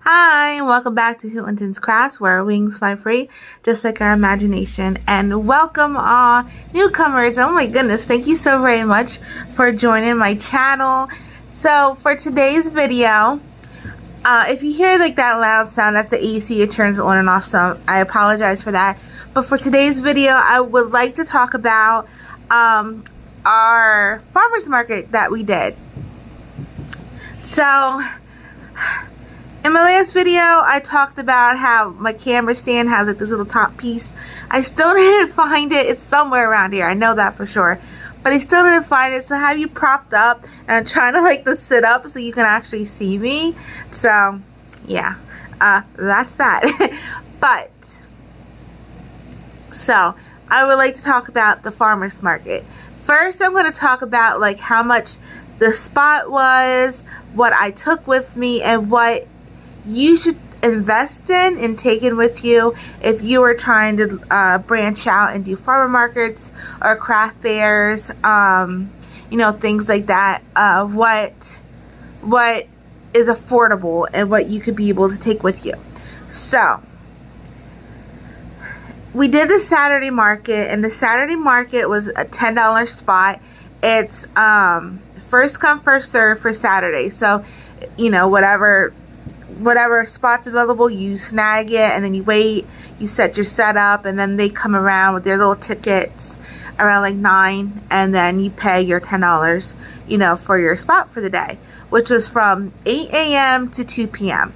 Hi, welcome back to Hootenton's Crafts, where our wings fly free, just like our imagination. And welcome all newcomers. Oh my goodness, thank you so very much for joining my channel. So for today's video, if you hear like that loud sound, that's the AC. It turns on and off, so I apologize for that. But for today's video, I would like to talk about our farmer's market that we did. So in my last video, I talked about how my camera stand has like this little top piece. I still didn't find it. It's somewhere around here. I know that for sure. But I still didn't find it. So I have you propped up. And I'm trying to like to sit up so you can actually see me. So, yeah. That's that. So, I would like to talk about the farmer's market. First, I'm going to talk about like how much the spot was, what I took with me, and what you should invest in and take in with you if you are trying to branch out and do farmer markets or craft fairs, you know, things like that. What is affordable and what you could be able to take with you. So we did the Saturday market, and the Saturday market was a $10 spot. It's first come first serve for Saturday, so you know, whatever spot's available, you snag it, and then you wait, you set your setup, and then they come around with their little tickets around like 9, and then you pay your $10, you know, for your spot for the day, which was from 8 a.m. to 2 p.m.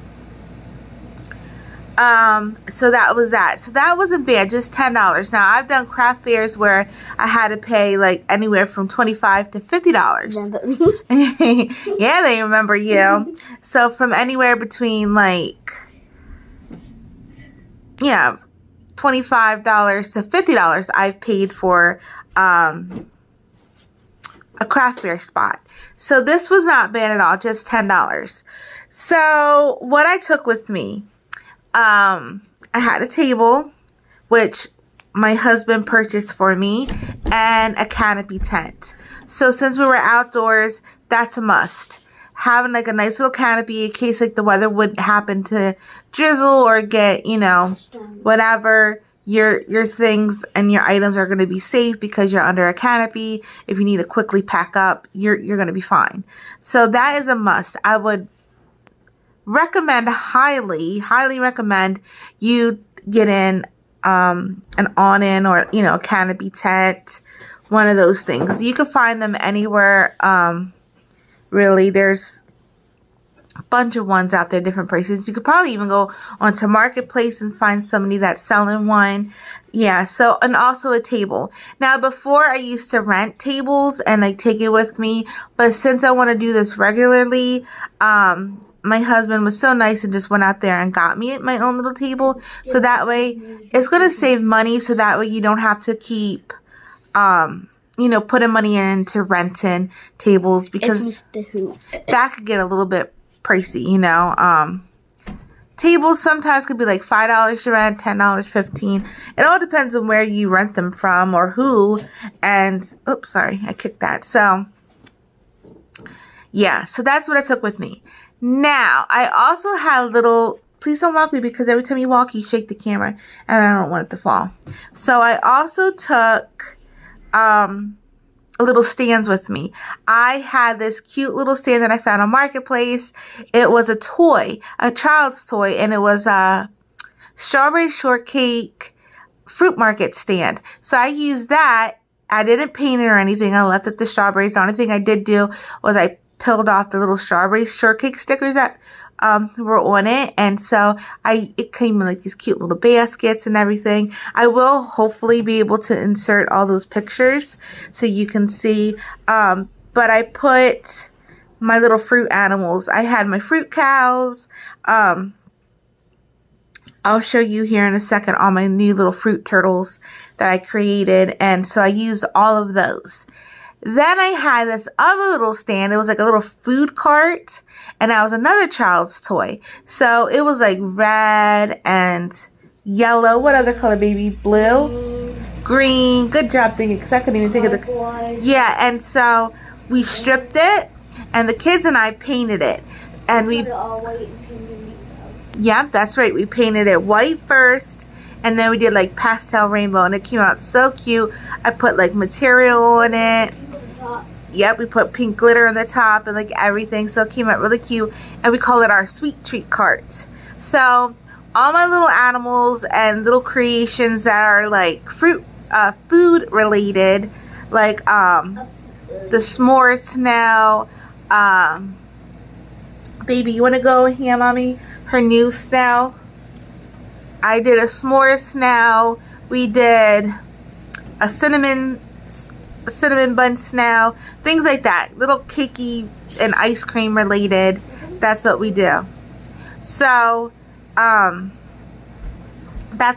So that was that. So that wasn't bad, just $10. Now I've done craft fairs where I had to pay like anywhere from $25 to $50. Remember me? Yeah, they remember you. So from anywhere between like, yeah, $25 to $50 I've paid for a craft fair spot. So this was not bad at all, just $10. So what I took with me, I had a table, which my husband purchased for me, and a canopy tent. So since we were outdoors, that's a must. Having like a nice little canopy in case like the weather would happen to drizzle or get, you know, whatever, your things and your items are going to be safe because you're under a canopy. If you need to quickly pack up, you're going to be fine. So that is a must. I would recommend, highly recommend you get in an awning or, you know, a canopy tent, one of those things. You can find them anywhere. Really, there's a bunch of ones out there, different places. You could probably even go onto Marketplace and find somebody that's selling one. Yeah, so, and also a table. Now, before I used to rent tables and like take it with me, but since I want to do this regularly, my husband was so nice and just went out there and got me my own little table. So that way it's going to save money. So that way you don't have to keep, you know, putting money into renting tables, because that could get a little bit pricey, you know. Tables sometimes could be like $5 to rent, $10, $15. It all depends on where you rent them from or who. And, oops, sorry, I kicked that. So, yeah, so that's what I took with me. Now, I also had a little, please don't walk me because every time you walk, you shake the camera and I don't want it to fall. So I also took little stands with me. I had this cute little stand that I found on Marketplace. It was a toy, a child's toy, and it was a strawberry shortcake fruit market stand. So I used that. I didn't paint it or anything. I left it the strawberries. The only thing I did do was I peeled off the little strawberry shortcake stickers that were on it, and so it came in like these cute little baskets and everything. I will hopefully be able to insert all those pictures so you can see, but I put my little fruit animals. I had my fruit cows. I'll show you here in a second all my new little fruit turtles that I created, and so I used all of those. Then I had this other little stand. It was like a little food cart, and that was another child's toy. So it was like red and yellow. What other color, baby? Blue? Green. Good job thinking, because I couldn't even think of the... Yeah, and so we stripped it, and the kids and I painted it. And we... Yep, that's right. We painted it white first, and then we did like pastel rainbow, and it came out so cute. I put like material on it. Yep, we put pink glitter on the top and like everything, so it came out really cute. And we call it our sweet treat carts. So all my little animals and little creations that are like food related, like the s'mores snail. Baby, you want to go hand mommy her new snail? I did a s'mores snail. We did a cinnamon bun snail, things like that, little cakey and ice cream related. That's what we do. So that's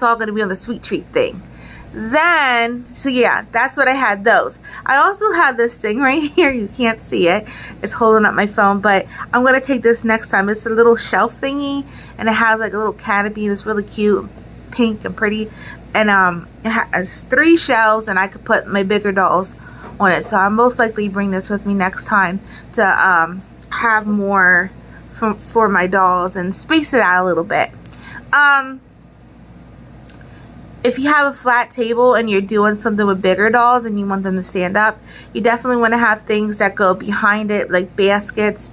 all going to be on the sweet treat thing. Then, so yeah, that's what I had those. I also had this thing right here. You can't see it. It's holding up my phone, but I'm going to take this next time. It's a little shelf thingy, and it has like a little canopy. It's really cute, pink and pretty. And it has 3 shelves, and I could put my bigger dolls on it. So I'll most likely bring this with me next time to have more for my dolls and space it out a little bit. If you have a flat table and you're doing something with bigger dolls and you want them to stand up, you definitely want to have things that go behind it, like baskets.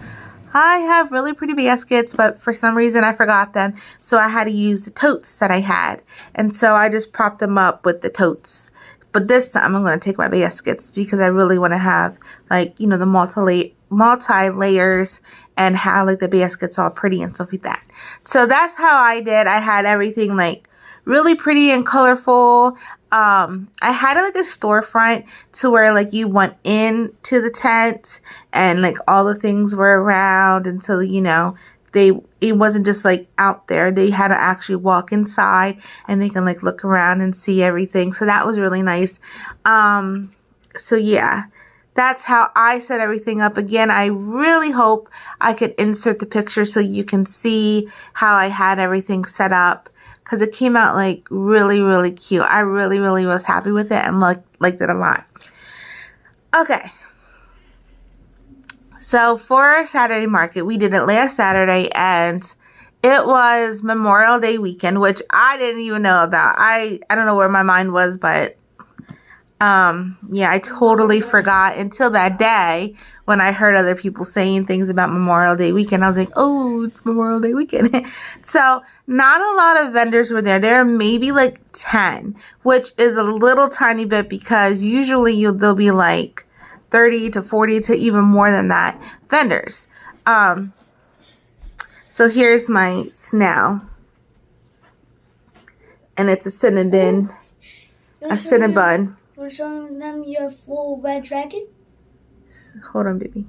I have really pretty baskets, but for some reason I forgot them, so I had to use the totes that I had, and so I just propped them up with the totes. But this time I'm going to take my baskets because I really want to have, like, you know, the multi-layers and have like the baskets all pretty and stuff like that. So that's how I did. I had everything like really pretty and colorful. I had like a storefront to where like you went into the tent and like all the things were around, and so, you know, it wasn't just like out there. They had to actually walk inside and they can like look around and see everything. So that was really nice. So yeah, that's how I set everything up. Again, I really hope I could insert the picture so you can see how I had everything set up, because it came out like really, really cute. I really, really was happy with it and liked it a lot. Okay. So for our Saturday market, we did it last Saturday, and it was Memorial Day weekend, which I didn't even know about. I don't know where my mind was, but yeah, I totally forgot until that day when I heard other people saying things about Memorial Day weekend. I was like, oh, it's Memorial Day weekend. So not a lot of vendors were there. There are maybe like 10, which is a little tiny bit, because usually there'll be like 30 to 40 to even more than that vendors. So here's my snail, and it's a cinnamon bun. You're showing them your full red dragon? Hold on, baby.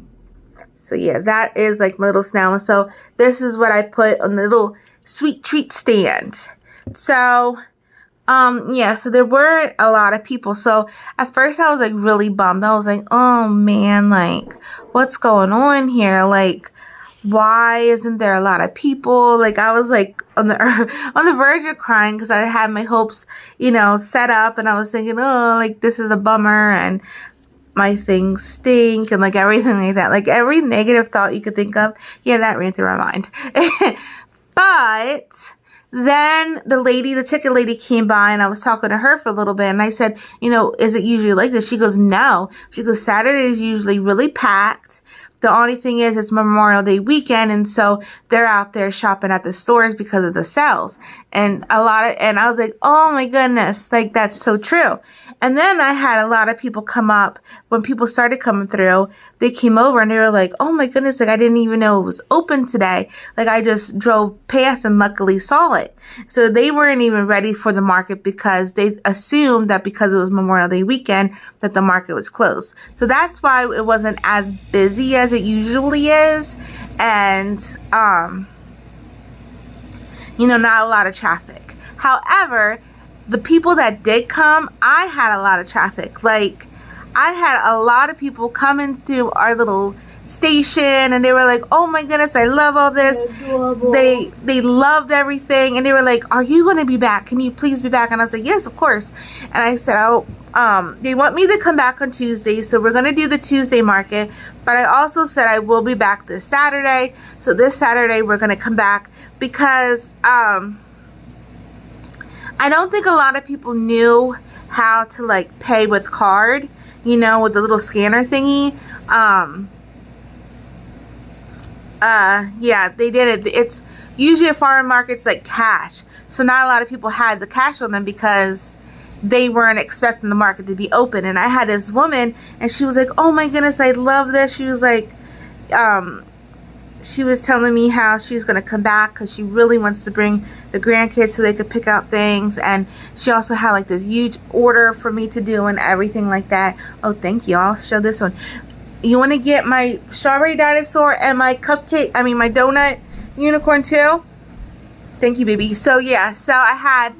So yeah, that is like my little snail. And so this is what I put on the little sweet treat stand. So yeah, so there weren't a lot of people. So at first I was like really bummed. I was like, oh man, like what's going on here? Like, why isn't there a lot of people? Like, I was like on the verge of crying, because I had my hopes, you know, set up, and I was thinking, oh, like this is a bummer, and my things stink, and like everything like that. Like every negative thought you could think of, yeah, that ran through my mind. But then the ticket lady came by, and I was talking to her for a little bit, and I said, you know, is it usually like this? She goes, no. She goes, Saturday is usually really packed. The only thing is it's Memorial Day weekend, and so they're out there shopping at the stores because of the sales. And I was like, oh my goodness, like that's so true. And then I had a lot of people come up. When people started coming through, they came over and they were like, oh my goodness, like I didn't even know it was open today. Like I just drove past and luckily saw it. So they weren't even ready for the market, because they assumed that because it was Memorial Day weekend that the market was closed. So that's why it wasn't as busy as it usually is. And you know, not a lot of traffic. However, the people that did come, I had a lot of traffic. Like, I had a lot of people coming through our little station, and they were like, oh my goodness, I love all this. They loved everything, and they were like, are you going to be back? Can you please be back? And I was like, yes, of course. And I said, oh, they want me to come back on Tuesday, so we're going to do the Tuesday market, But I also said I will be back this Saturday. So this Saturday we're going to come back because I don't think a lot of people knew how to like pay with card, you know, with the little scanner thingy. Yeah, they did it. It's usually at farmer markets like cash. So not a lot of people had the cash on them because they weren't expecting the market to be open. And I had this woman and she was like, oh my goodness, I love this. She was like, she was telling me how she's going to come back because she really wants to bring the grandkids so they could pick out things. And she also had like this huge order for me to do and everything like that. Oh, thank you. I'll show this one. You want to get my strawberry dinosaur and my cupcake, I mean my donut unicorn too? Thank you, baby. So yeah, so I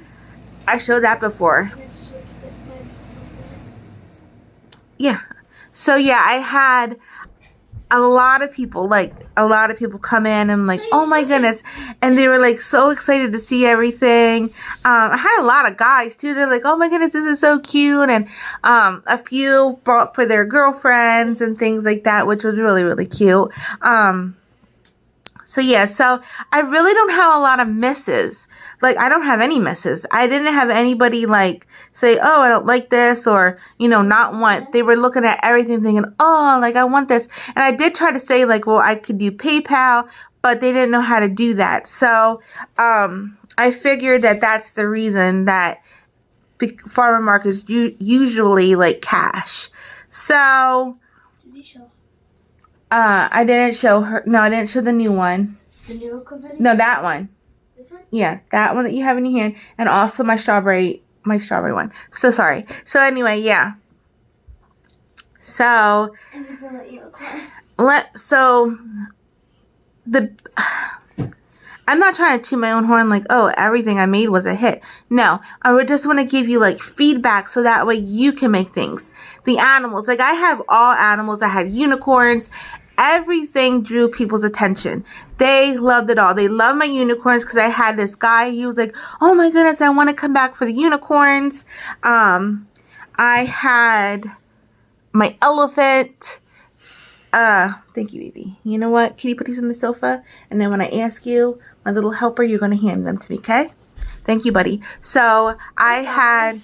showed that before. Yeah. So yeah, I had a lot of people come in and like, oh my goodness, and they were like so excited to see everything. I had a lot of guys too. They're like, oh my goodness, this is so cute. And a few brought for their girlfriends and things like that, which was really, really cute. So yeah, so I really don't have a lot of misses. Like, I don't have any misses. I didn't have anybody like say, oh, I don't like this, or, you know, not want. They were looking at everything thinking, oh, like I want this. And I did try to say like, well, I could do PayPal, but they didn't know how to do that. So I figured that that's the reason that farmer markets usually like cash. So I didn't show her. No, I didn't show the new one. The new company? No, that one. This one? Yeah, that one that you have in your hand, and also my strawberry one. So sorry. So anyway, yeah. So I'm not trying to toot my own horn like, oh, everything I made was a hit. No, I would just want to give you like feedback so that way you can make things. The animals, like I have all animals. I had unicorns. Everything drew people's attention. They loved it all. They loved my unicorns because I had this guy. He was like, oh my goodness, I want to come back for the unicorns. I had my elephant. Thank you, baby. You know what? Can you put these on the sofa? And then when I ask you, my little helper, you're going to hand them to me, okay? Thank you, buddy. So I had...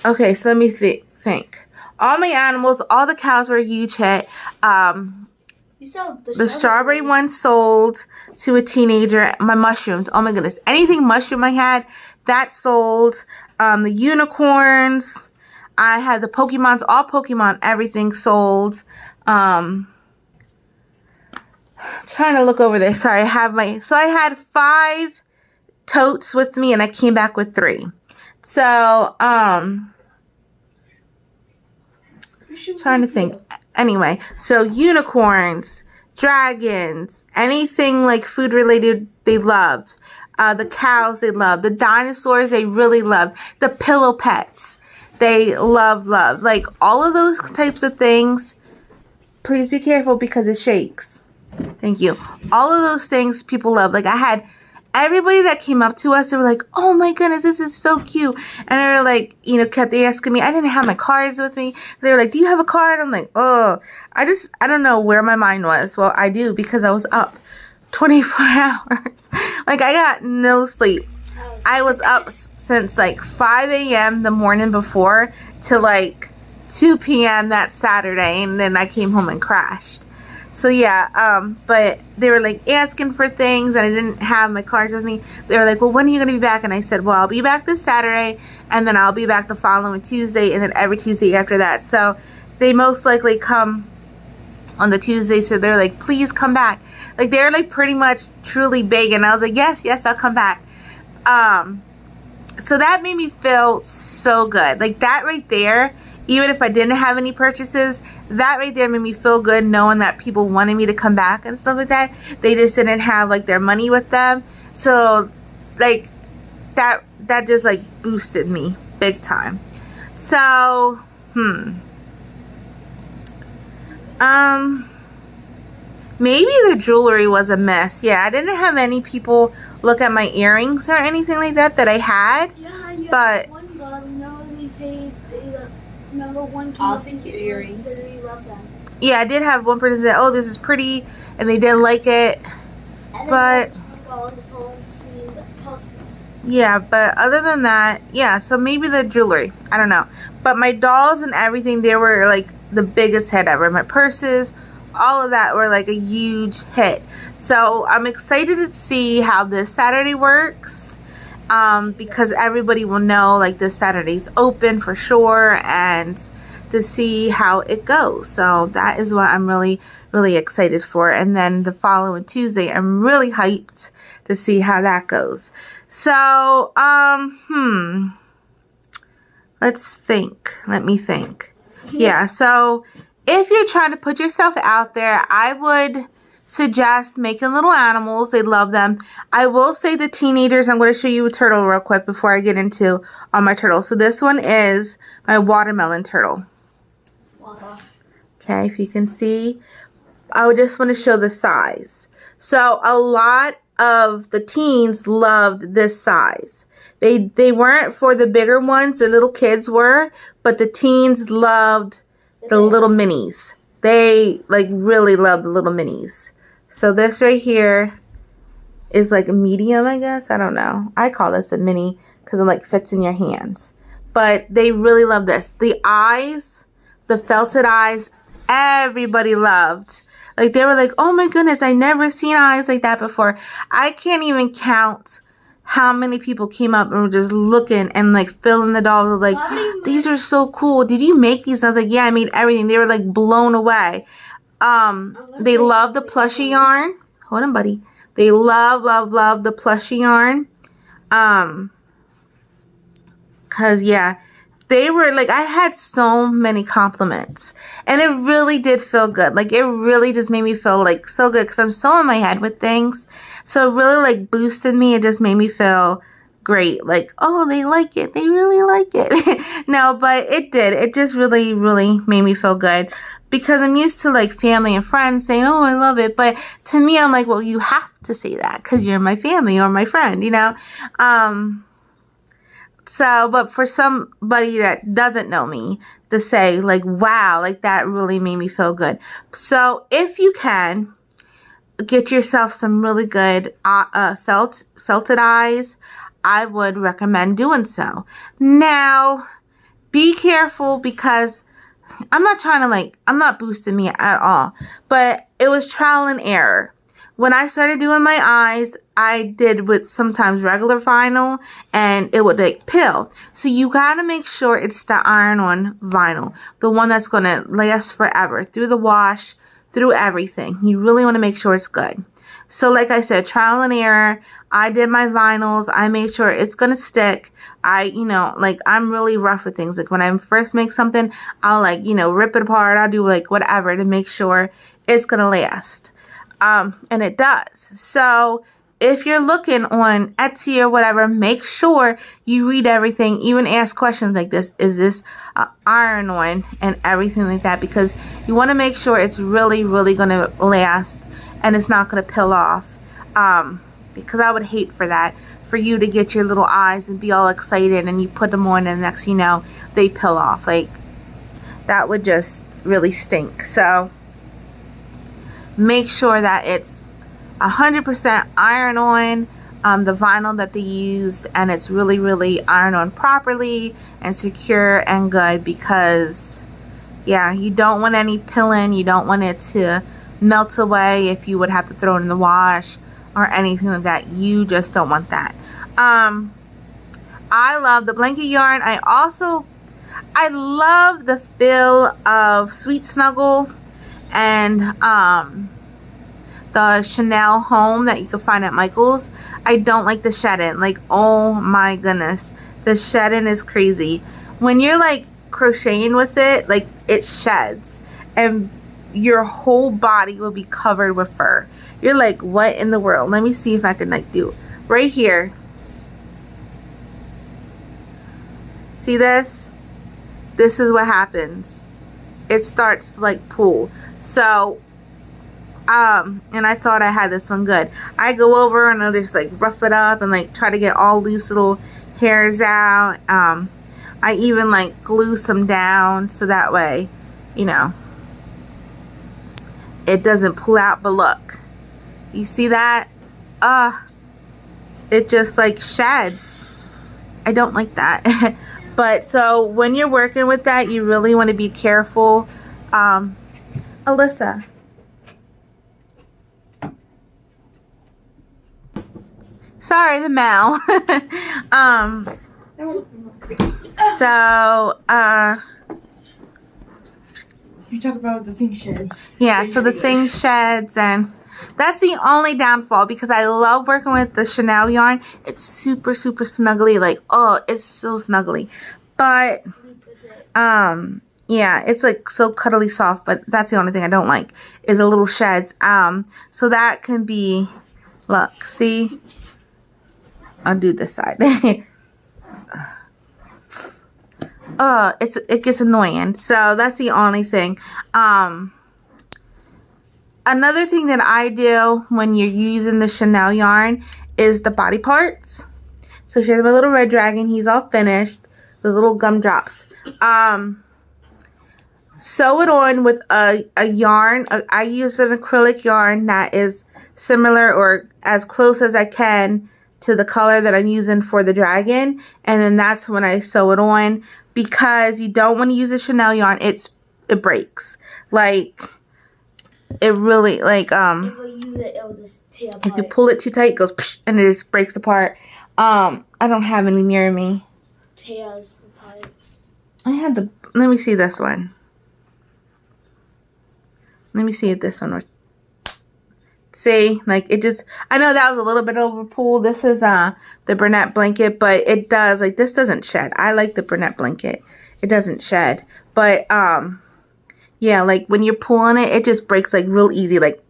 Okay, so let me think. All my animals, all the cows were a huge hit. The strawberry one sold to a teenager. My mushrooms, oh my goodness. Anything mushroom I had, that sold. The unicorns... I had the Pokemons, all Pokemon, everything sold. Trying to look over there. Sorry, I had 5 totes with me and I came back with 3. So, trying to think. Anyway, so unicorns, dragons, anything like food related, they loved. The cows, they loved. The dinosaurs, they really loved. The pillow pets. They love. Like, all of those types of things. Please be careful because it shakes. Thank you. All of those things people love. Like, I had everybody that came up to us, they were like, oh my goodness, this is so cute. And they were like, you know, kept asking me. I didn't have my cards with me. They were like, do you have a card? I'm like, oh, I don't know where my mind was. Well, I do because I was up 24 hours. Like, I got no sleep. I was up since like 5 a.m. the morning before to like 2 p.m. that Saturday, and then I came home and crashed. So yeah, but they were like asking for things and I didn't have my cards with me. They were like, well, when are you going to be back? And I said, well, I'll be back this Saturday, and then I'll be back the following Tuesday, and then every Tuesday after that. So they most likely come on the Tuesday, so they're like, please come back. Like, they're like pretty much truly begging. I was like, yes, I'll come back. So that made me feel so good. Like, that right there, even if I didn't have any purchases, that right there made me feel good knowing that people wanted me to come back and stuff like that. They just didn't have like their money with them. So like that just like boosted me big time. So, maybe the jewelry was a mess. Yeah, I didn't have any people look at my earrings or anything like that I had. Yeah, but one girl, you know, they say remember one came I'll up to take your you and earrings. said that you love them. Yeah, I did have one person say, oh, this is pretty, and they didn't like it. And But then go on the phone seeing the posts. yeah, but other than that, yeah, so maybe the jewelry. I don't know. But my dolls and everything, they were like the biggest hit ever. My purses, all of that were like a huge hit. So I'm excited to see how this Saturday works. Because everybody will know like this Saturday's open for sure, and to see how it goes. So that is what I'm really, really excited for. And then the following Tuesday, I'm really hyped to see how that goes. So, let's think. Let me think. Yeah, so if you're trying to put yourself out there, I would suggest making little animals. They love them. I will say the teenagers, I'm going to show you a turtle real quick before I get into all my turtles. So this one is my watermelon turtle. Wow. Okay, if you can see, I would just want to show the size. So a lot of the teens loved this size. They weren't for the bigger ones, the little kids were, but the teens loved the little minis. They like really love the little minis. So this right here is like a medium, I guess. I don't know. I call this a mini because it like fits in your hands. But they really love this. The eyes, the felted eyes, everybody loved. Like they were like, oh my goodness, I never seen eyes like that before. I can't even count how many people came up and were just looking and like filling the dolls. Like, these are so cool. Did you make these? I was like, yeah, I made everything. They were like blown away. They love the plushie yarn. Hold on, buddy. They love, love, love the plushie yarn. Cause yeah, they were like, I had so many compliments, and it really did feel good. Like it really just made me feel like so good, because I'm so in my head with things. So it really like boosted me. It just made me feel great. Like, oh, they like it. They really like it. No, but it did. It just really, really made me feel good, because I'm used to like family and friends saying, oh, I love it. But to me, I'm like, well, you have to say that because you're my family or my friend, you know? So, but for somebody that doesn't know me to say like, wow, like that really made me feel good. So if you can, get yourself some really good felted eyes, I would recommend doing so. Now, be careful, because I'm not trying to like, I'm not boosting me at all, but it was trial and error. When I started doing my eyes, I did with sometimes regular vinyl, and it would like peel. So you gotta make sure it's the iron-on vinyl, the one that's gonna last forever, through the wash, through everything. You really want to make sure it's good. So like I said, trial and error. I did my vinyls. I made sure it's gonna stick. I'm really rough with things. Like when I first make something, I'll like, rip it apart. I'll do like whatever to make sure it's gonna last. And it does. So if you're looking on Etsy or whatever, make sure you read everything, even ask questions like this. Is this iron on, and everything like that, because you want to make sure it's really, really going to last and it's not going to peel off. Because I would hate for that, for you to get your little eyes and be all excited and you put them on and next you know, they peel off. Like, that would just really stink. So make sure that it's 100% iron on, the vinyl that they used, and it's really, really iron on properly and secure and good, because yeah, you don't want any peeling. You don't want it to melt away if you would have to throw it in the wash or anything like that. You just don't want that. I love the blanket yarn. I love the feel of Sweet Snuggle and the Chanel Home that you can find at Michael's. I don't like the shed-in. Like, oh my goodness, the shed-in is crazy. When you're like crocheting with it, like it sheds and your whole body will be covered with fur. You're like, what in the world? Let me see if I can like do right here. See this? This is what happens. It starts to like pull. So and I thought I had this one good. I go over and I'll just like rough it up and like try to get all loose little hairs out. I even like glue some down so that way, you know, it doesn't pull out. But look, you see that? It just like sheds. I don't like that. But so when you're working with that, you really want to be careful. Alyssa. Sorry, the mail. So, you talk about the thing sheds. yeah, so the thing sheds, and that's the only downfall, because I love working with the Chanel yarn. It's super, super snuggly. Like, oh, it's so snuggly. But, yeah, it's like so cuddly soft, but that's the only thing I don't like is the little sheds. So that can be, look, see? I'll do this side. It gets annoying. So that's the only thing. Another thing that I do when you're using the Chanel yarn is the body parts. So here's my little red dragon. He's all finished with little gumdrops. Sew it on with a yarn. I use an acrylic yarn that is similar or as close as I can to the color that I'm using for the dragon. And then that's when I sew it on, because you don't want to use a Chanel yarn. It breaks. Like, it really, like, if you pull it too tight, it goes psh, and it just breaks apart. I don't have any near me. Tears apart. I had the, let me see this one. Let me see if this one was, see, like, it just, I know that was a little bit over pull. This is the Bernat blanket, but it does, like, this doesn't shed. I like the Bernat blanket. It doesn't shed. But, yeah, like, when you're pulling it, it just breaks, like, real easy, like,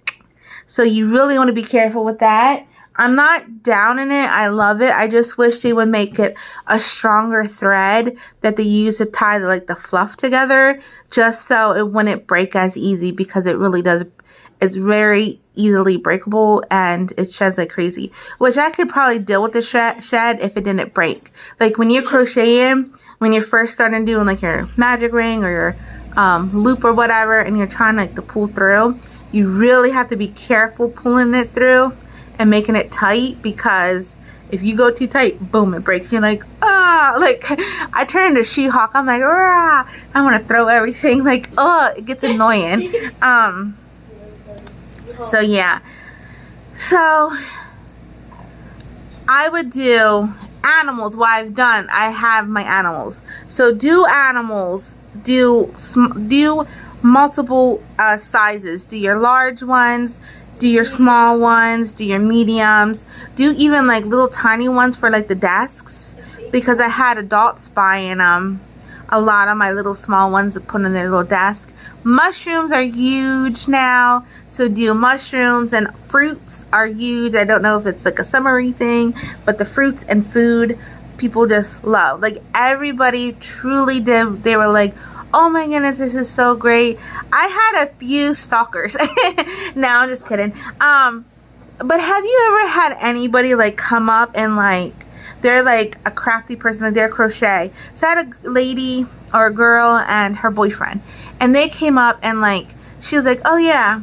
so you really want to be careful with that. I'm not down in it. I love it. I just wish they would make it a stronger thread that they use to tie the fluff together, just so it wouldn't break as easy, because it really does. It's very easily breakable and it sheds like crazy, which I could probably deal with the shed if it didn't break. Like when you're crocheting, when you're first starting doing like your magic ring or your loop or whatever, and you're trying like to pull through, you really have to be careful pulling it through and making it tight, because if you go too tight, boom, it breaks. You're like, ah, like I turn into She-Hulk. I'm like, rah, I want to throw everything. Like, oh, it gets annoying. So yeah, so I would do animals. What I've done, I have my animals. So do animals, do multiple sizes. Do your large ones, do your small ones, do your mediums, do even like little tiny ones for like the desks, because I had adults buying a lot of my little small ones to put in their little desk. Mushrooms are huge now, so do mushrooms, and fruits are huge. I don't know if it's like a summery thing, but the fruits and food people just love. Like everybody truly did. They were like, oh my goodness, this is so great. I had a few stalkers. No, I'm just kidding. But have you ever had anybody like come up and like, they're like a crafty person, like they're crochet. So I had a lady or a girl and her boyfriend, and they came up and like, she was like, oh yeah,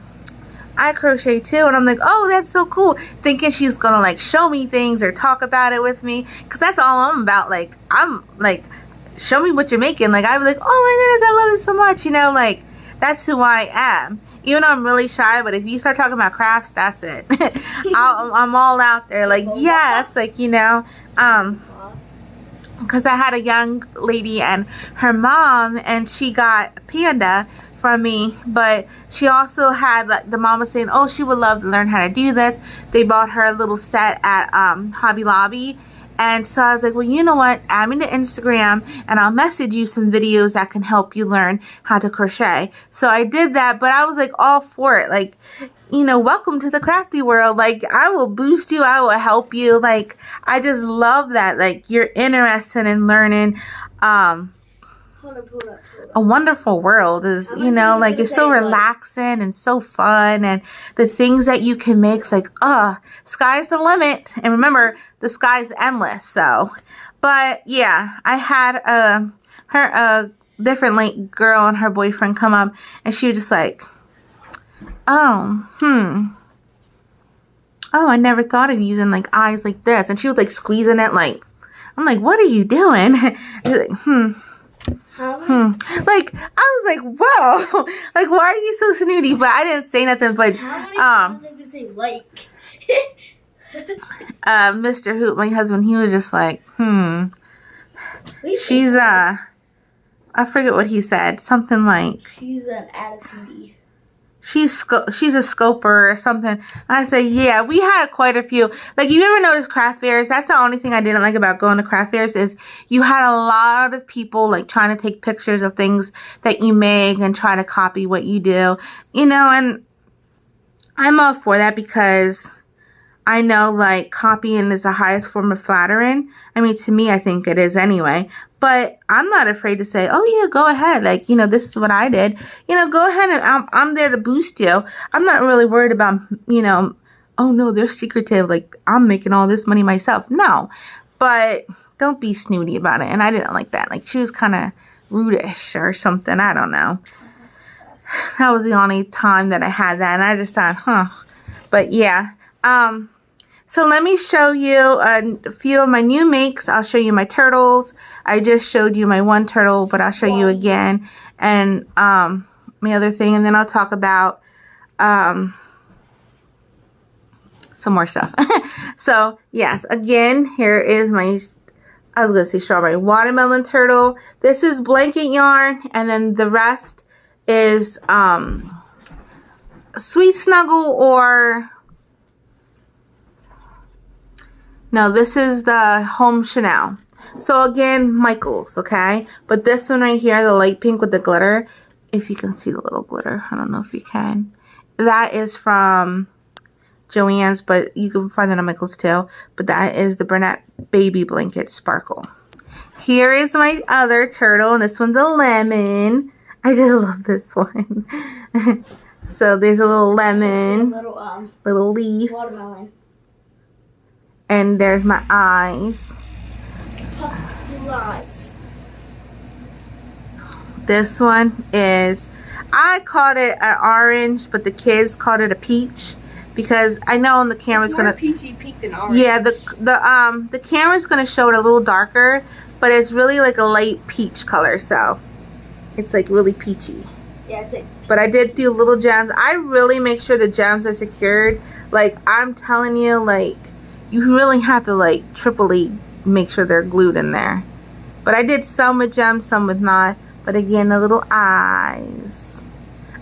I crochet too. And I'm like, oh, that's so cool. Thinking she's gonna like show me things or talk about it with me, because that's all I'm about. Like, I'm like, show me what you're making. Like, I'd be like, oh my goodness, I love it so much, you know, like that's who I am. Even though I'm really shy, but if you start talking about crafts, that's it. I'm all out there, like, yes, like, you know, because I had a young lady and her mom, and she got a panda from me, but she also had, like, the mom was saying, oh, she would love to learn how to do this. They bought her a little set at Hobby Lobby. And so I was like, well, you know what? Add me to Instagram and I'll message you some videos that can help you learn how to crochet. So I did that, but I was like all for it. Like, you know, welcome to the crafty world. Like, I will boost you. I will help you. Like, I just love that. Like, you're interested in learning. How a wonderful world. Is, you know, like it's so relaxing and so fun, and the things that you can make, it's like, sky's the limit. And remember, the sky's endless. So, but yeah, I had a different like girl and her boyfriend come up, and she was just like, oh, I never thought of using like eyes like this. And she was like squeezing it, like, I'm like, what are you doing? Like, Like, I was like, whoa, like, why are you so snooty? But I didn't say nothing. But how many times did you say like? Mr. Hoot, my husband, he was just like, she's I forget what he said. Something like, she's an attitude. she's a scoper or something. I said, yeah, we had quite a few. Like, you ever notice craft fairs? That's the only thing I didn't like about going to craft fairs, is you had a lot of people like trying to take pictures of things that you make and try to copy what you do, you know. And I'm all for that, because I know like copying is the highest form of flattering. I mean, to me, I think it is anyway. But I'm not afraid to say, oh yeah, go ahead. Like, you know, this is what I did. You know, go ahead, and I'm there to boost you. I'm not really worried about, you know, oh no, they're secretive. Like, I'm making all this money myself. No, but don't be snooty about it. And I didn't like that. Like, she was kind of rudish or something. I don't know. That was the only time that I had that. And I just thought, But yeah. So let me show you a few of my new makes. I'll show you my turtles. I just showed you my one turtle, but I'll show you again. And my other thing. And then I'll talk about some more stuff. So yes, again, here is my, I was going to say strawberry watermelon turtle. This is blanket yarn. And then the rest is Sweet Snuggle, or... no, this is the Home Chanel. So again, Michaels, okay? But this one right here, the light pink with the glitter, if you can see the little glitter, I don't know if you can. That is from Joann's, but you can find that on Michaels too. But that is the Bernat Baby Blanket Sparkle. Here is my other turtle, and this one's a lemon. I just love this one. So there's a little lemon, little leaf. Watermelon. And there's my eyes. Puffed blue eyes. This one is, I called it an orange, but the kids called it a peach, because I know on the camera's It's more gonna peachy pink than orange. yeah, the camera's gonna show it a little darker, but it's really like a light peach color, so it's like really peachy. Yeah, I think. But I did do little gems. I really make sure the gems are secured. Like, I'm telling you, like, you really have to like triply make sure they're glued in there. But I did some with gems, some with not. But again, the little eyes.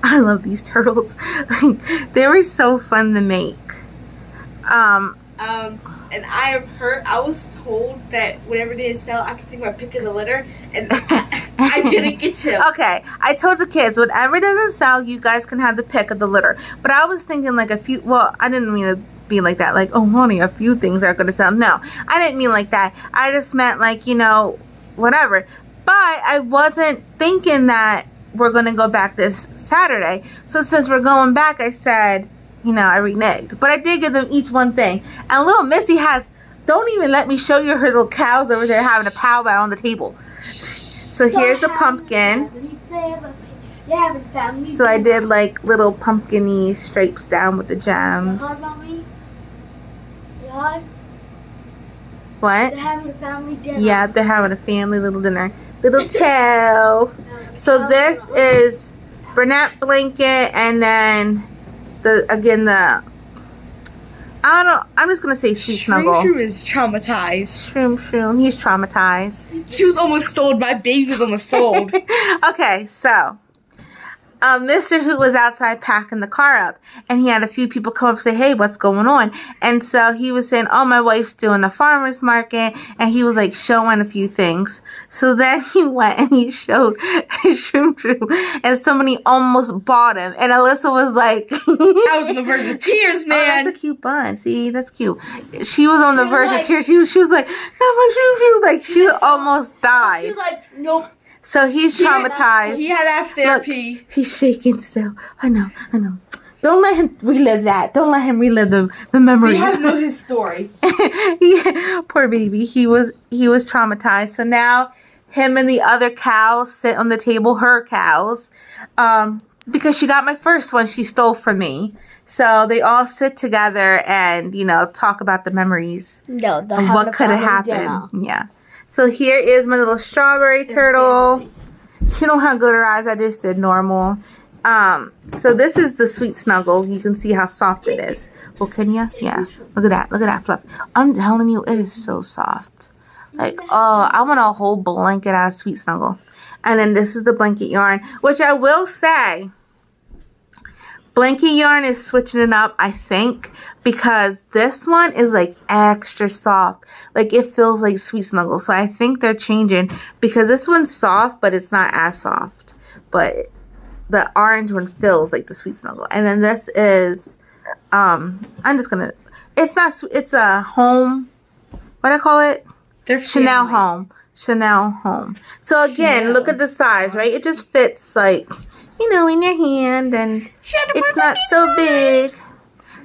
I love these turtles. They were so fun to make. And I was told that whenever they sell, I could take my pick of the litter, and I didn't get to. Okay, I told the kids, whatever doesn't sell, you guys can have the pick of the litter. But I was thinking like a few, well, I didn't mean to be like that, like, oh honey, a few things are going to sell. No, I didn't mean like that. I just meant like, you know, whatever. But I wasn't thinking that we're going to go back this Saturday. So since we're going back, I said, you know, I reneged. But I did give them each one thing. And little Missy has, don't even let me show you her little cows over there having a powwow on the table. So here's the pumpkin. So I did like little pumpkin-y stripes down with the gems. What? They're having a family dinner. Yeah, they're having a family little dinner. Little tail. So this is Bernat Blanket, and then the I don't know, I'm just gonna say Sweet Snuggle. Shroom is traumatized. Shroom, he's traumatized. She was almost sold. My baby was almost sold. Okay, so Mr. Hoot was outside packing the car up, and he had a few people come up and say, hey, what's going on? And so he was saying, oh, my wife's doing a farmer's market, and he was like showing a few things. So then he went and he showed Shroom, and somebody almost bought him, and Alyssa was like, I was on the verge of tears, man. Oh, that's a cute bun. See, that's cute. She was on the verge of tears. She was like, no, my Shroom, like she almost died. She was like, nope. So he's traumatized. He had to have therapy. Look, he's shaking still. I know. Don't let him relive that. Don't let him relive the memories. He has to know his story. Yeah, poor baby. He was traumatized. So now him and the other cows sit on the table, her cows, because she got my first one she stole from me. So they all sit together and, talk about the memories No, of what could have happened. Yeah. So here is my little strawberry turtle. She don't have glitter eyes. I just did normal. So this is the Sweet Snuggle. You can see how soft it is. Well, can you? Yeah. Look at that. Look at that fluff. I'm telling you, it is so soft. Like, oh, I want a whole blanket out of Sweet Snuggle. And then this is the blanket yarn, which I will say, blanket yarn is switching it up, I think, because this one is like extra soft. Like it feels like Sweet Snuggle. So I think they're changing because this one's soft, but it's not as soft. But the orange one feels like the Sweet Snuggle. And then this is, it's a home, what do I call it? They're Chanel home. Chanel home. So again, look at the size, right? It just fits like, in your hand, and it's not so big.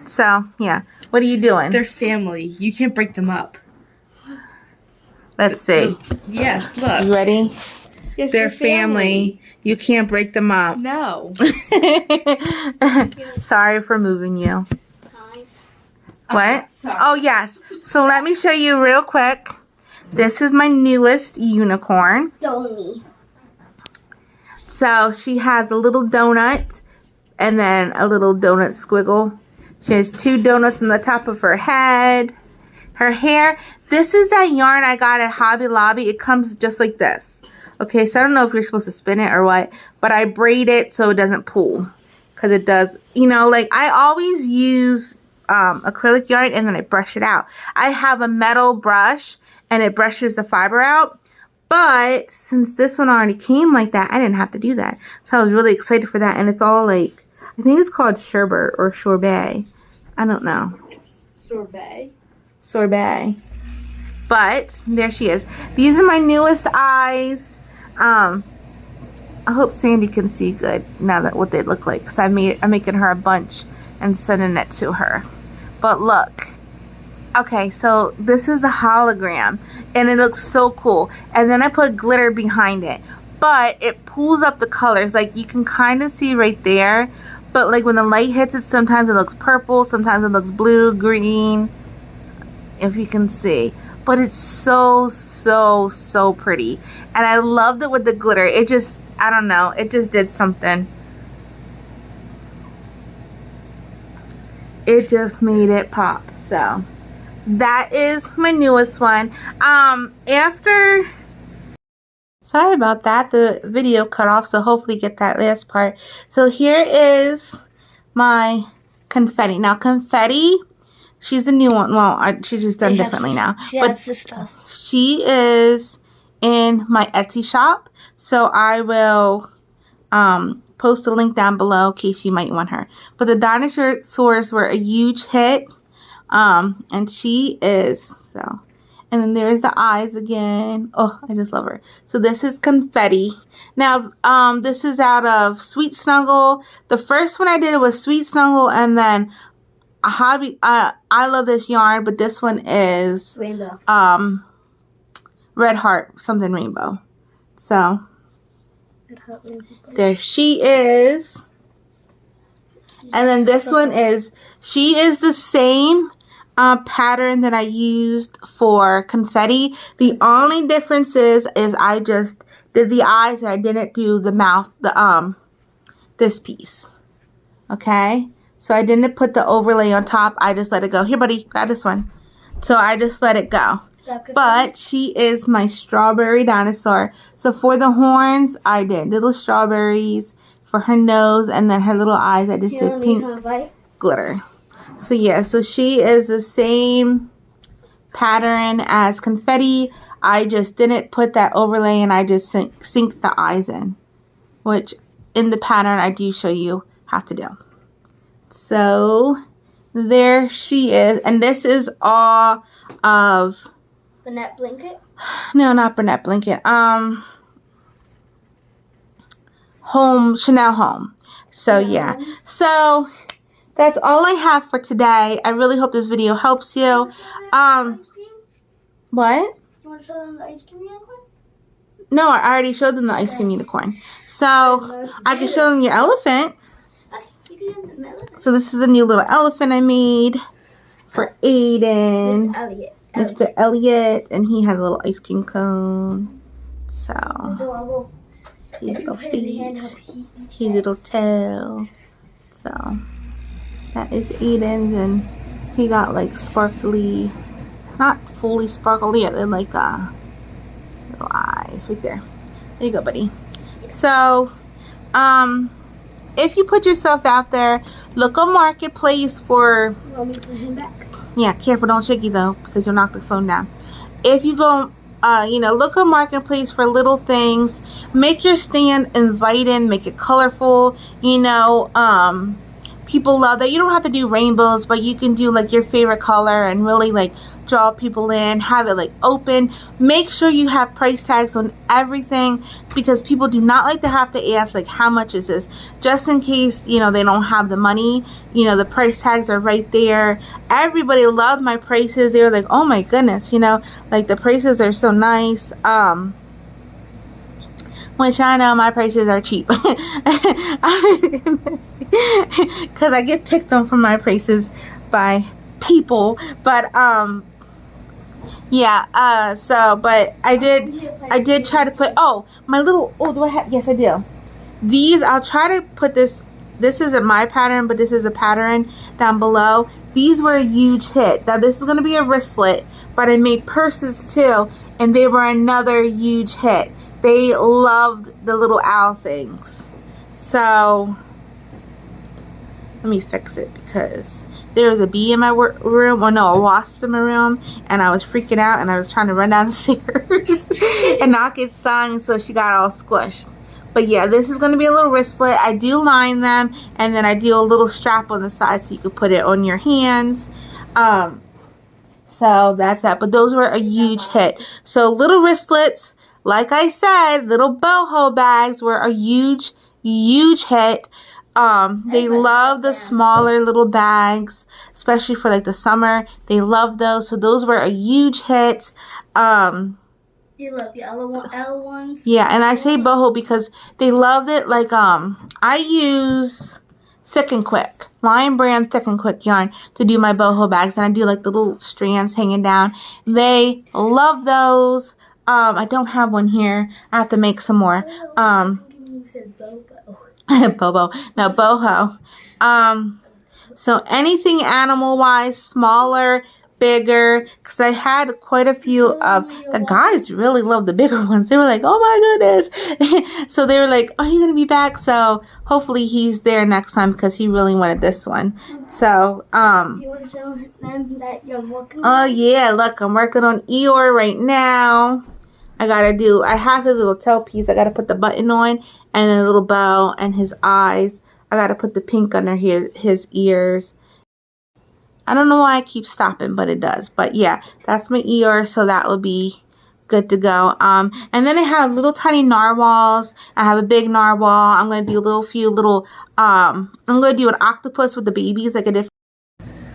So, yeah. What are you doing? They're family. You can't break them up. Let's see. Yes, look. You ready? Yes, They're family. You can't break them up. No. Sorry for moving you. What? Sorry. Oh, yes. So let me show you real quick. This is my newest unicorn. Donnie. So she has a little donut and then a little donut squiggle. She has 2 donuts on the top of her head. Her hair. This is that yarn I got at Hobby Lobby. It comes just like this. Okay, so I don't know if you're supposed to spin it or what, but I braid it so it doesn't pull. Because it does, like I always use acrylic yarn and then I brush it out. I have a metal brush and it brushes the fiber out. But since this one already came like that, I didn't have to do that. So I was really excited for that. And it's all like, I think it's called sherbet or sorbet. I don't know. Sorbet. But there she is. These are my newest eyes. I hope Sandy can see good now that what they look like. Because I'm making her a bunch and sending it to her. But look. Okay, so this is the hologram, and it looks so cool. And then I put glitter behind it, but it pulls up the colors. Like you can kind of see right there, but like when the light hits it, sometimes it looks purple, sometimes it looks blue, green, if you can see. But it's so pretty, and I loved it with the glitter. It just, I don't know, it just did something. It just made it pop. So that is my newest one. Sorry about that, the video cut off, so hopefully get that last part. So here is my Confetti. Now Confetti, she's a new one. Well, she's just done differently now. But sisters. She is in my Etsy shop, so I will post a link down below in case you might want her. But the dinosaurs were a huge hit. And she is, so, and then there's the eyes again. Oh, I just love her. So this is Confetti. Now, this is out of Sweet Snuggle. The first one I did, it was Sweet Snuggle, and then a hobby, I love this yarn, but this one is, Rainbow. Red Heart, something rainbow. So, there she is. And then this one is, she is the same pattern that I used for Confetti. The only difference is I just did the eyes and I didn't do the mouth, this piece. Okay? So I didn't put the overlay on top. I just let it go. Here, buddy, grab this one. So I just let it go. But she is my strawberry dinosaur. So for the horns, I did little strawberries. For her nose and then her little eyes, I just did pink glitter. So yeah, so she is the same pattern as Confetti. I just didn't put that overlay and I just sink the eyes in. Which in the pattern I do show you how to do. So there she is. And this is all of... Bernette Blanket? No, not Bernette Blanket. home, Chanel home. So yeah, so that's all I have for today. I really hope this video helps you. What? You want to show them the ice cream unicorn? No, I already showed them the ice cream unicorn. So I can show them your elephant. Okay, you can have the elephant. So this is a new little elephant I made for Aiden, Elliot. Mr. Elliot, and he has a little ice cream cone. So Adorable. his If you little put his hand up, feet, he eats his it. little tail. So that is Aiden's, and he got like sparkly, not fully sparkly, they're like little eyes right there. There you go, buddy. So if you put yourself out there, look on Marketplace for, You want me to put him back? yeah, careful, don't shake you though, because you'll knock the phone down. If you go, look on Marketplace for little things. Make your stand inviting, make it colorful. People love that. You don't have to do rainbows, but you can do like your favorite color and really like draw people in, have it like open. Make sure you have price tags on everything, because people do not like to have to ask like how much is this, just in case they don't have the money. The price tags are right there. Everybody loved my prices. They were like, oh my goodness, like the prices are so nice. Which I know my prices are cheap, because I get picked on for my prices by people. But yeah, but I did try to put, do I have, yes I do. These, I'll try to put this isn't my pattern, but this is a pattern down below. These were a huge hit. Now this is going to be a wristlet, but I made purses too, and they were another huge hit. They loved the little owl things. So let me fix it, because there was a bee in my room, or no, a wasp in my room, and I was freaking out, and I was trying to run down the stairs and not get stung, so she got all squished. But yeah, this is going to be a little wristlet. I do line them, and then I do a little strap on the side so you can put it on your hands. So that's that. But those were a huge hit. So little wristlets, like I said, little boho bags were a huge hit. They love the smaller little bags, especially for like the summer. They love those. So those were a huge hit. You love the L ones? Yeah, and I say boho because they loved it. Like, I use Thick and Quick, Lion Brand Thick and Quick yarn to do my boho bags, and I do like the little strands hanging down. They love those. I don't have one here. I have to make some more. You said Bobo. Bobo. No, boho. So anything animal-wise, smaller, bigger, because I had quite a few of the guys really love the bigger ones. They were like, oh my goodness. So they were like, are you gonna be back? So hopefully he's there next time, because he really wanted this one. So You want to show them that you're working oh on? yeah, look, I'm working on Eeyore right now. I have his little tail piece. I gotta put the button on, and a little bow, and his eyes. I gotta put the pink under here, his ears. I don't know why I keep stopping, but it does. But yeah, that's my ear, so that will be good to go. And then I have little tiny narwhals. I have a big narwhal. I'm gonna do I'm gonna do an octopus with the babies, like I did.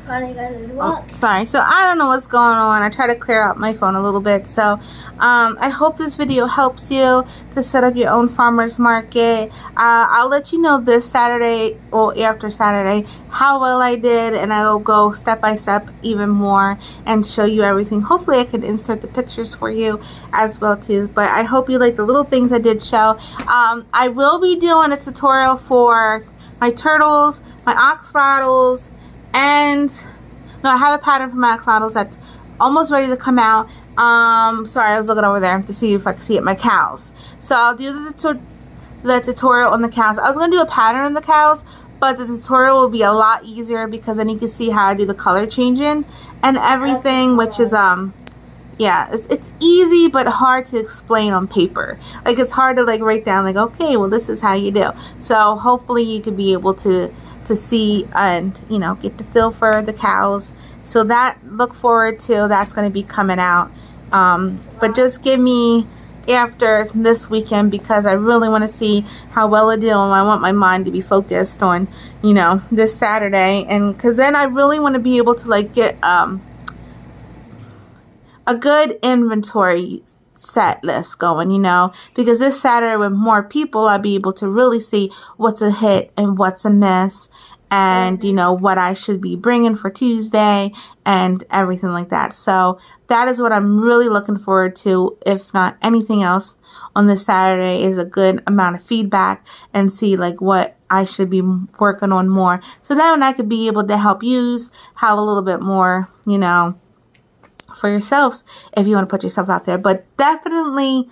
Funny guys, Oh, sorry. So I don't know what's going on. I try to clear out my phone a little bit. So I hope this video helps you to set up your own farmer's market. I'll let you know this Saturday, or after Saturday, how well I did, and I will go step by step even more and show you everything. Hopefully I can insert the pictures for you as well too. But I hope you like the little things I did show. I will be doing a tutorial for my turtles, my axolotls, and no, I have a pattern for my axolotls that's almost ready to come out. Sorry, I was looking over there to see if I could see it. My cows. So I'll do the tutorial on the cows. I was gonna do a pattern on the cows, but the tutorial will be a lot easier, because then you can see how I do the color changing and everything, which is yeah, it's easy but hard to explain on paper. Like, it's hard to like write down like, okay, well, this is how you do. So hopefully you could be able to see and get the feel for the cows. So that, look forward to that's going to be coming out. But just give me after this weekend because I really want to see how well I do, and I want my mind to be focused on, you know, this Saturday, and because then I really want to be able to like get a good inventory set list going, you know, because this Saturday with more people I'll be able to really see what's a hit and what's a miss, and you know what I should be bringing for Tuesday and everything like that. So that is what I'm really looking forward to, if not anything else on this Saturday, is a good amount of feedback and see like what I should be working on more, so that when I could be able to help yous have a little bit more, you know, for yourselves if you want to put yourself out there. But definitely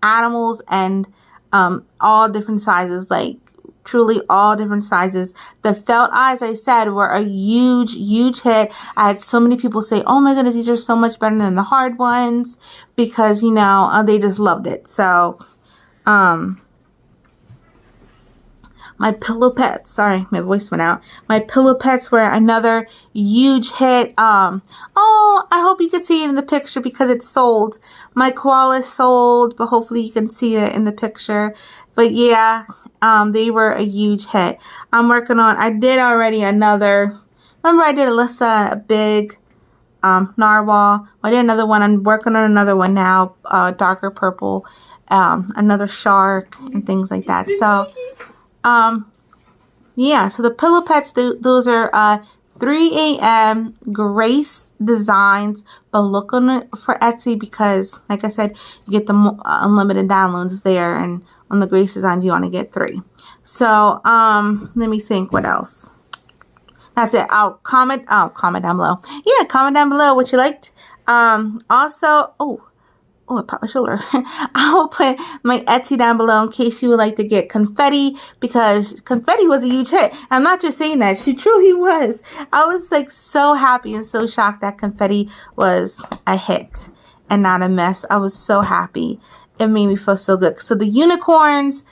animals, and all different sizes, like truly all different sizes. The felt eyes, I said, were a huge hit. I had so many people say, oh my goodness, these are so much better than the hard ones, because you know they just loved it. So my pillow pets, sorry, my voice went out. My pillow pets were another huge hit. Oh, I hope you can see it in the picture because it's sold. My koala sold, but hopefully you can see it in the picture. But yeah, they were a huge hit. I'm working on, I did already another, remember I did Alyssa a big narwhal. I did another one. I'm working on another one now, darker purple, another shark and things like that. So yeah, so the pillow pets, those are 3 a.m. Grace Designs, but look on it for Etsy because, like I said, you get the unlimited downloads there, and on the Grace Designs you want to get 3. So let me think what else. That's it. I'll comment down below. Yeah, comment down below what you liked. Also, oh, I popped my shoulder. I'll put my Etsy down below in case you would like to get confetti, because confetti was a huge hit. I'm not just saying that, she truly was. I was like so happy and so shocked that confetti was a hit and not a mess. I was so happy. It made me feel so good. So the unicorns,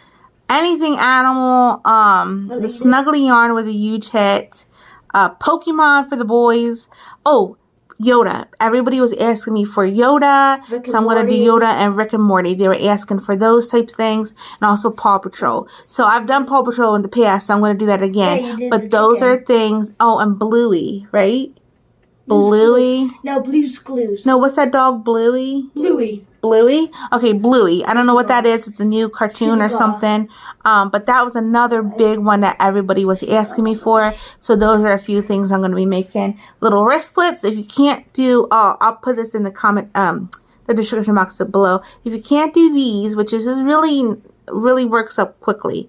anything animal, the snuggly yarn was a huge hit. Pokemon for the boys. Oh, Yoda. Everybody was asking me for Yoda, so I'm going to do Yoda and Rick and Morty. They were asking for those types of things, and also Paw Patrol. So I've done Paw Patrol in the past, so I'm going to do that again. Yeah, but those are things. Oh, and Bluey, right? Bluey? No, Blue's Clues. No, what's that dog? Bluey? Bluey? Okay, Bluey. I don't know what that is. It's a new cartoon or something. But that was another big one that everybody was asking me for. So those are a few things I'm going to be making. Little wristlets. If you can't do, I'll put this in the comment, the description box below. If you can't do these, which is really works up quickly.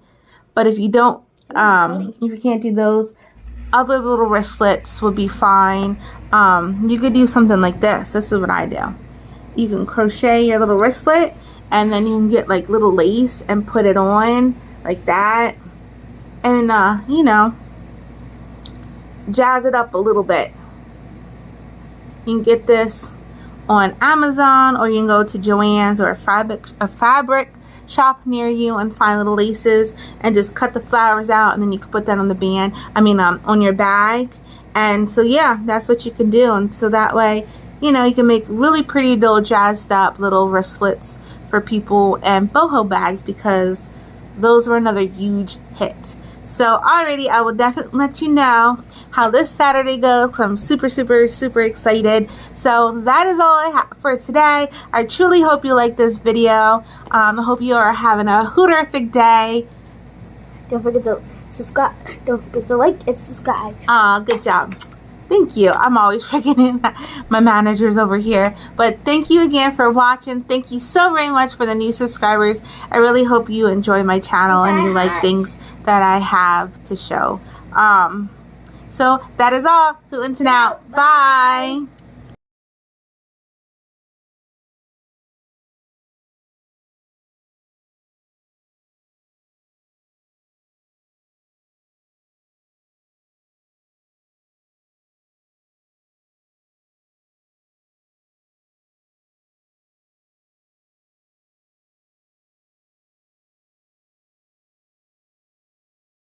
But if you don't, if you can't do those, other little wristlets would be fine. You could do something like this. This is what I do. You can crochet your little wristlet, and then you can get like little lace and put it on like that, and you know, jazz it up a little bit. You can get this on Amazon, or you can go to Joann's or a fabric shop near you and find little laces and just cut the flowers out, and then you can put that on the band, on your bag. And so yeah, that's what you can do, and so that way, you know, you can make really pretty little jazzed up little wristlets for people and boho bags, because those were another huge hit. So already, I will definitely let you know how this Saturday goes. I'm super excited. So that is all I have for today. I truly hope you like this video. I hope you are having a hooterific day. Don't forget to subscribe. Don't forget to like and subscribe. Good job. Thank you. I'm always forgetting my managers over here. But thank you again for watching. Thank you so very much for the new subscribers. I really hope you enjoy my channel and you like things that I have to show. So that is all. Hootentin' out. Bye.